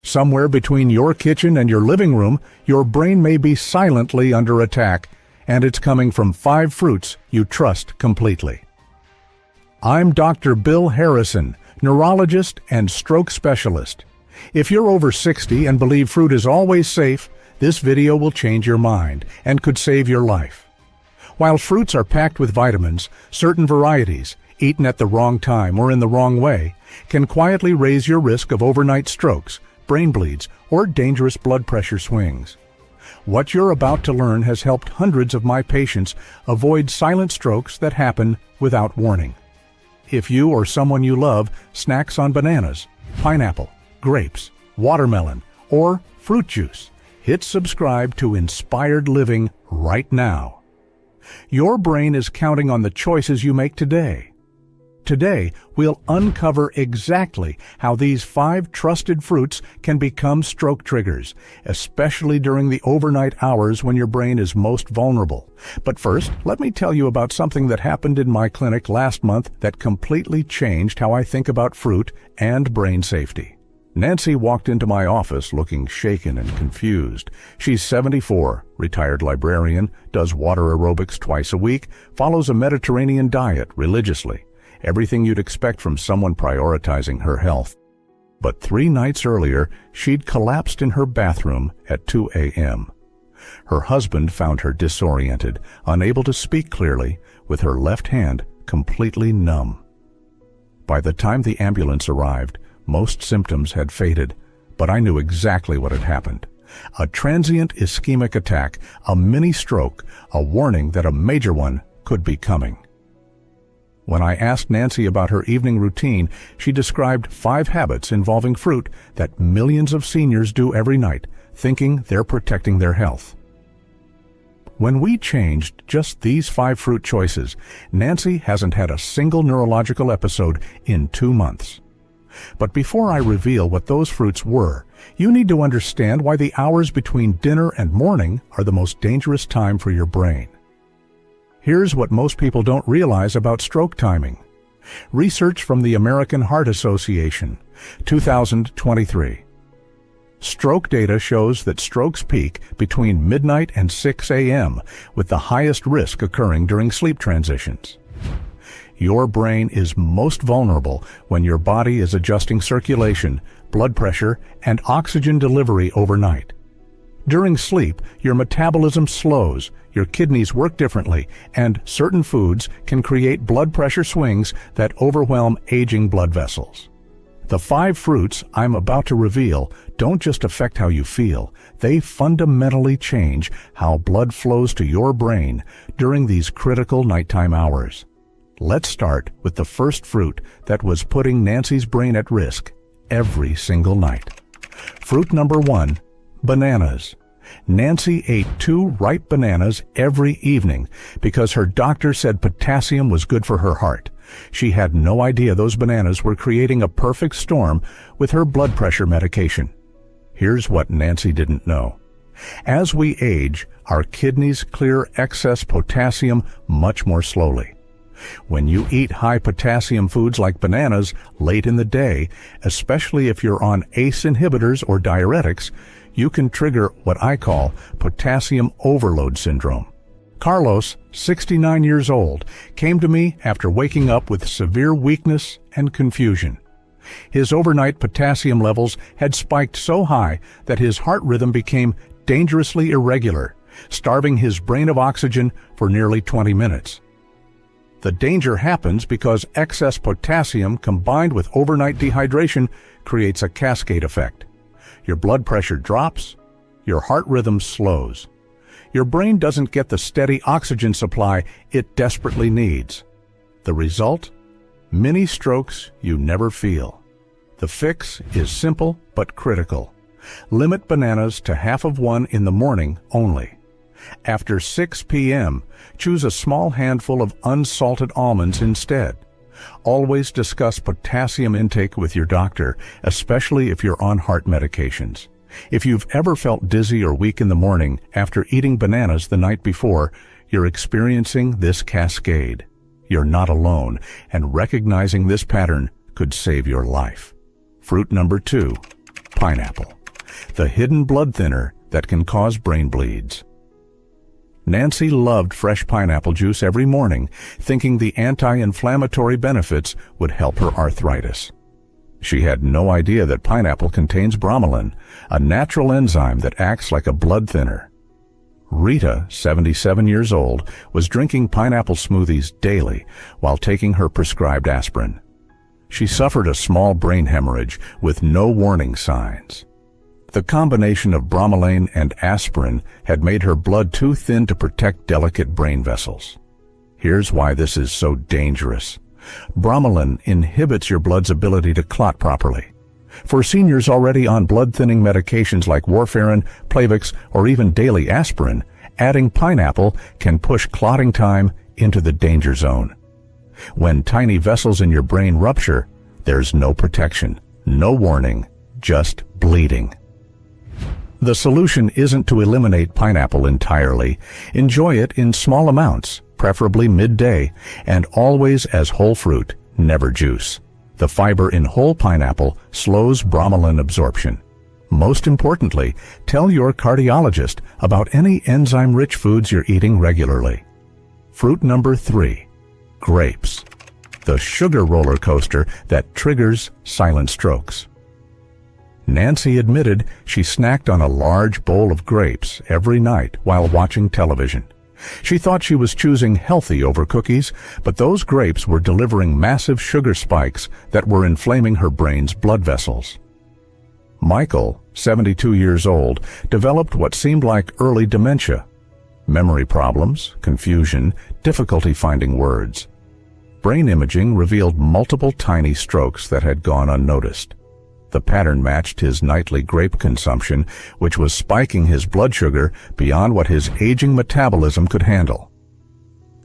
Somewhere between your kitchen and your living room, your brain may be silently under attack, and it's coming from 5 fruits you trust completely. I'm Dr. Bill Harrison, neurologist and stroke specialist. If you're over 60 and believe fruit is always safe, this video will change your mind and could save your life. While fruits are packed with vitamins, certain varieties, eaten at the wrong time or in the wrong way, can quietly raise your risk of overnight strokes, brain bleeds, or dangerous blood pressure swings. What you're about to learn has helped hundreds of my patients avoid silent strokes that happen without warning. If you or someone you love snacks on bananas, pineapple, grapes, watermelon, or fruit juice, hit subscribe to Inspired Living right now. Your brain is counting on the choices you make today. Today, we'll uncover exactly how these 5 trusted fruits can become stroke triggers, especially during the overnight hours when your brain is most vulnerable. But first, let me tell you about something that happened in my clinic last month that completely changed how I think about fruit and brain safety. Nancy walked into my office looking shaken and confused. She's 74, retired librarian, does water aerobics twice a week, follows a Mediterranean diet religiously. Everything you'd expect from someone prioritizing her health. But 3 nights earlier, she'd collapsed in her bathroom at 2 a.m. Her husband found her disoriented, unable to speak clearly, with her left hand completely numb. By the time the ambulance arrived, most symptoms had faded, but I knew exactly what had happened. A transient ischemic attack, a mini stroke, a warning that a major one could be coming. When I asked Nancy about her evening routine, she described 5 habits involving fruit that millions of seniors do every night, thinking they're protecting their health. When we changed just these 5 fruit choices, Nancy hasn't had a single neurological episode in 2 months. But before I reveal what those fruits were, you need to understand why the hours between dinner and morning are the most dangerous time for your brain. Here's what most people don't realize about stroke timing. Research from the American Heart Association, 2023. Stroke data shows that strokes peak between midnight and 6 a.m., with the highest risk occurring during sleep transitions. Your brain is most vulnerable when your body is adjusting circulation, blood pressure, and oxygen delivery overnight. During sleep, your metabolism slows, your kidneys work differently, and certain foods can create blood pressure swings that overwhelm aging blood vessels. The 5 fruits I'm about to reveal don't just affect how you feel, they fundamentally change how blood flows to your brain during these critical nighttime hours. Let's start with the first fruit that was putting Nancy's brain at risk every single night. Fruit number 1, bananas. Nancy ate 2 ripe bananas every evening because her doctor said potassium was good for her heart. She had no idea those bananas were creating a perfect storm with her blood pressure medication. Here's what Nancy didn't know. As we age, our kidneys clear excess potassium much more slowly. When you eat high potassium foods like bananas late in the day, especially if you're on ACE inhibitors or diuretics, you can trigger what I call potassium overload syndrome. Carlos, 69 years old, came to me after waking up with severe weakness and confusion. His overnight potassium levels had spiked so high that his heart rhythm became dangerously irregular, starving his brain of oxygen for nearly 20 minutes. The danger happens because excess potassium combined with overnight dehydration creates a cascade effect. Your blood pressure drops, your heart rhythm slows. Your brain doesn't get the steady oxygen supply it desperately needs. The result? Mini strokes you never feel. The fix is simple but critical. Limit bananas to half of one in the morning only. After 6 p.m., choose a small handful of unsalted almonds instead. Always discuss potassium intake with your doctor, especially if you're on heart medications. If you've ever felt dizzy or weak in the morning after eating bananas the night before, you're experiencing this cascade. You're not alone, and recognizing this pattern could save your life. Fruit number 2, pineapple. the hidden blood thinner that can cause brain bleeds. Nancy loved fresh pineapple juice every morning, thinking the anti-inflammatory benefits would help her arthritis. She had no idea that pineapple contains bromelain, a natural enzyme that acts like a blood thinner. Rita, 77 years old, was drinking pineapple smoothies daily while taking her prescribed aspirin. She suffered a small brain hemorrhage with no warning signs. The combination of bromelain and aspirin had made her blood too thin to protect delicate brain vessels. Here's why this is so dangerous. Bromelain inhibits your blood's ability to clot properly. For seniors already on blood-thinning medications like warfarin, Plavix, or even daily aspirin, adding pineapple can push clotting time into the danger zone. When tiny vessels in your brain rupture, there's no protection, no warning, just bleeding. The solution isn't to eliminate pineapple entirely. Enjoy it in small amounts, preferably midday, and always as whole fruit, never juice. The fiber in whole pineapple slows bromelain absorption. Most importantly, tell your cardiologist about any enzyme-rich foods you're eating regularly. Fruit number 3, grapes. The sugar roller coaster that triggers silent strokes. Nancy admitted she snacked on a large bowl of grapes every night while watching television. She thought she was choosing healthy over cookies, but those grapes were delivering massive sugar spikes that were inflaming her brain's blood vessels. Michael, 72 years old, developed what seemed like early dementia. Memory problems, confusion, difficulty finding words. Brain imaging revealed multiple tiny strokes that had gone unnoticed. The pattern matched his nightly grape consumption, which was spiking his blood sugar beyond what his aging metabolism could handle.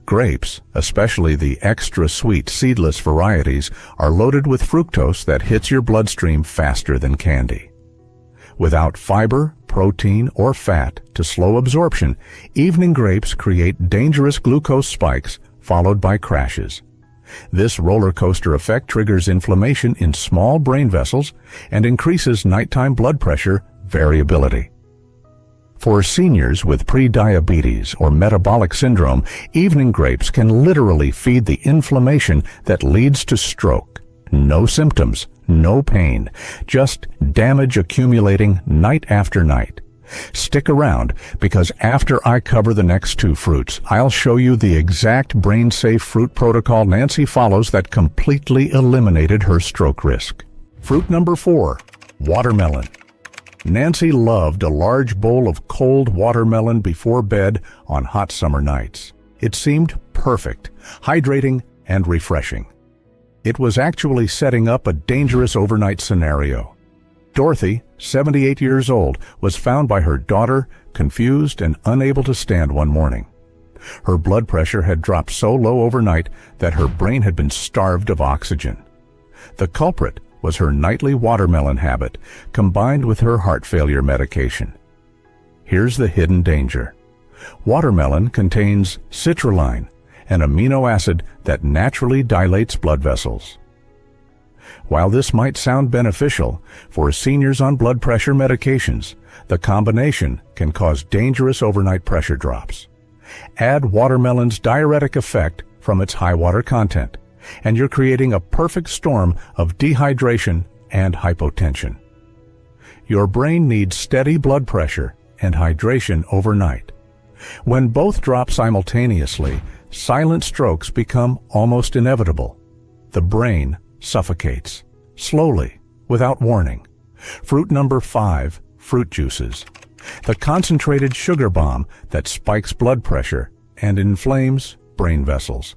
Grapes, especially the extra-sweet seedless varieties, are loaded with fructose that hits your bloodstream faster than candy. Without fiber, protein, or fat to slow absorption, evening grapes create dangerous glucose spikes followed by crashes. This roller coaster effect triggers inflammation in small brain vessels and increases nighttime blood pressure variability. For seniors with pre-diabetes or metabolic syndrome, evening grapes can literally feed the inflammation that leads to stroke. No symptoms, no pain, just damage accumulating night after night. Stick around, because after I cover the next 2 fruits, I'll show you the exact brain-safe fruit protocol Nancy follows that completely eliminated her stroke risk. Fruit number 4, watermelon. Nancy loved a large bowl of cold watermelon before bed on hot summer nights. It seemed perfect, hydrating, and refreshing. It was actually setting up a dangerous overnight scenario. Dorothy, 78 years old, was found by her daughter, confused and unable to stand one morning. Her blood pressure had dropped so low overnight that her brain had been starved of oxygen. The culprit was her nightly watermelon habit, combined with her heart failure medication. Here's the hidden danger. Watermelon contains citrulline, an amino acid that naturally dilates blood vessels. While this might sound beneficial, for seniors on blood pressure medications, the combination can cause dangerous overnight pressure drops. Add watermelon's diuretic effect from its high water content, and you're creating a perfect storm of dehydration and hypotension. Your brain needs steady blood pressure and hydration overnight. When both drop simultaneously, silent strokes become almost inevitable. The brain suffocates, slowly, without warning. Fruit number 5, fruit juices. The concentrated sugar bomb that spikes blood pressure and inflames brain vessels.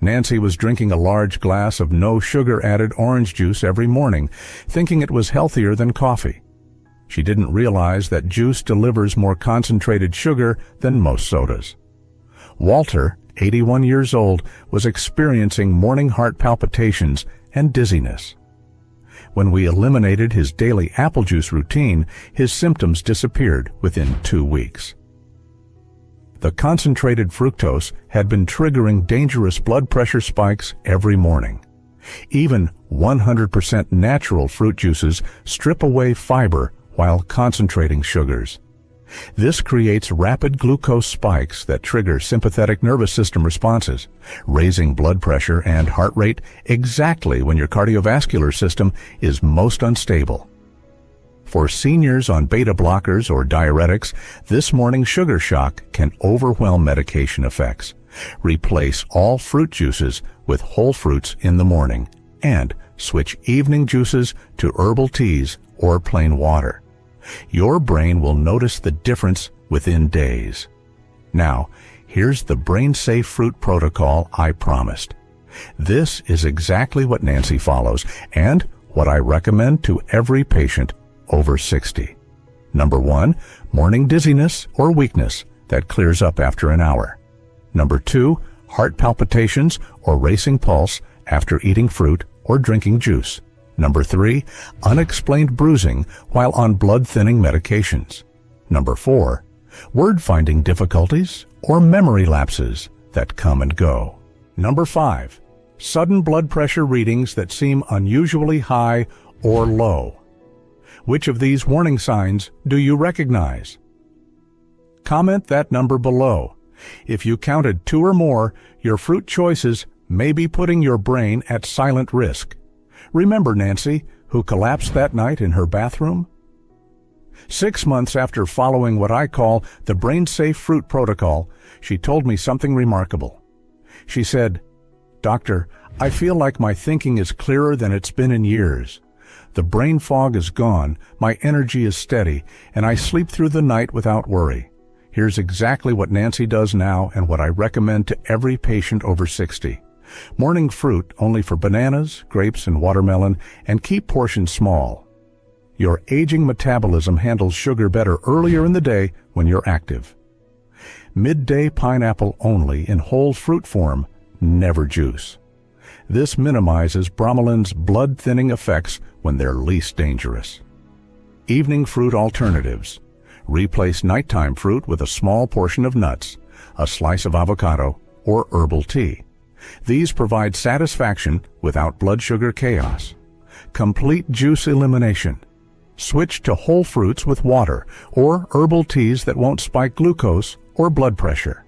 Nancy was drinking a large glass of no sugar-added orange juice every morning, thinking it was healthier than coffee. She didn't realize that juice delivers more concentrated sugar than most sodas. Walter, 81 years old, was experiencing morning heart palpitations and dizziness. When we eliminated his daily apple juice routine, his symptoms disappeared within 2 weeks. The concentrated fructose had been triggering dangerous blood pressure spikes every morning. Even 100% natural fruit juices strip away fiber while concentrating sugars. This creates rapid glucose spikes that trigger sympathetic nervous system responses, raising blood pressure and heart rate exactly when your cardiovascular system is most unstable. For seniors on beta blockers or diuretics, this morning sugar shock can overwhelm medication effects. Replace all fruit juices with whole fruits in the morning, and switch evening juices to herbal teas or plain water. Your brain will notice the difference within days. Now, here's the brain-safe fruit protocol I promised. This is exactly what Nancy follows and what I recommend to every patient over 60. Number 1, morning dizziness or weakness that clears up after an hour. Number 2, heart palpitations or racing pulse after eating fruit or drinking juice. Number 3, unexplained bruising while on blood-thinning medications. Number 4, word-finding difficulties or memory lapses that come and go. Number 5, sudden blood pressure readings that seem unusually high or low. Which of these warning signs do you recognize? Comment that number below. If you counted 2 or more, your fruit choices may be putting your brain at silent risk. Remember Nancy, who collapsed that night in her bathroom? 6 months after following what I call the brain-safe fruit protocol, she told me something remarkable. She said, "Doctor, I feel like my thinking is clearer than it's been in years. The brain fog is gone, my energy is steady, and I sleep through the night without worry." Here's exactly what Nancy does now and what I recommend to every patient over 60. Morning fruit only for bananas, grapes, and watermelon, and keep portions small. Your aging metabolism handles sugar better earlier in the day when you're active. Midday pineapple only in whole fruit form, never juice. This minimizes bromolin's blood-thinning effects when they're least dangerous. Evening fruit alternatives. Replace nighttime fruit with a small portion of nuts, a slice of avocado, or herbal tea. These provide satisfaction without blood sugar chaos. Complete juice elimination. Switch to whole fruits with water or herbal teas that won't spike glucose or blood pressure.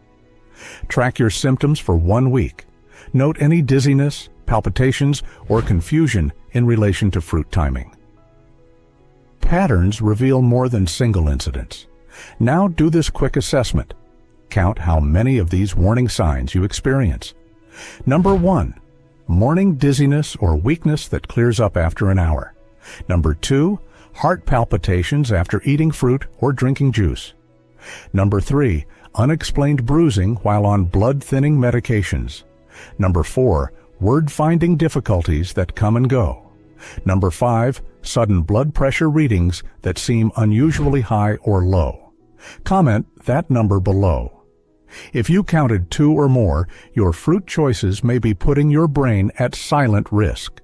Track your symptoms for 1 week. Note any dizziness, palpitations, or confusion in relation to fruit timing. Patterns reveal more than single incidents. Now do this quick assessment. Count how many of these warning signs you experience. Number 1, morning dizziness or weakness that clears up after an hour. Number 2, heart palpitations after eating fruit or drinking juice. Number 3, unexplained bruising while on blood-thinning medications. Number 4, word-finding difficulties that come and go. Number 5, sudden blood pressure readings that seem unusually high or low. Comment that number below. If you counted 2 or more, your fruit choices may be putting your brain at silent risk.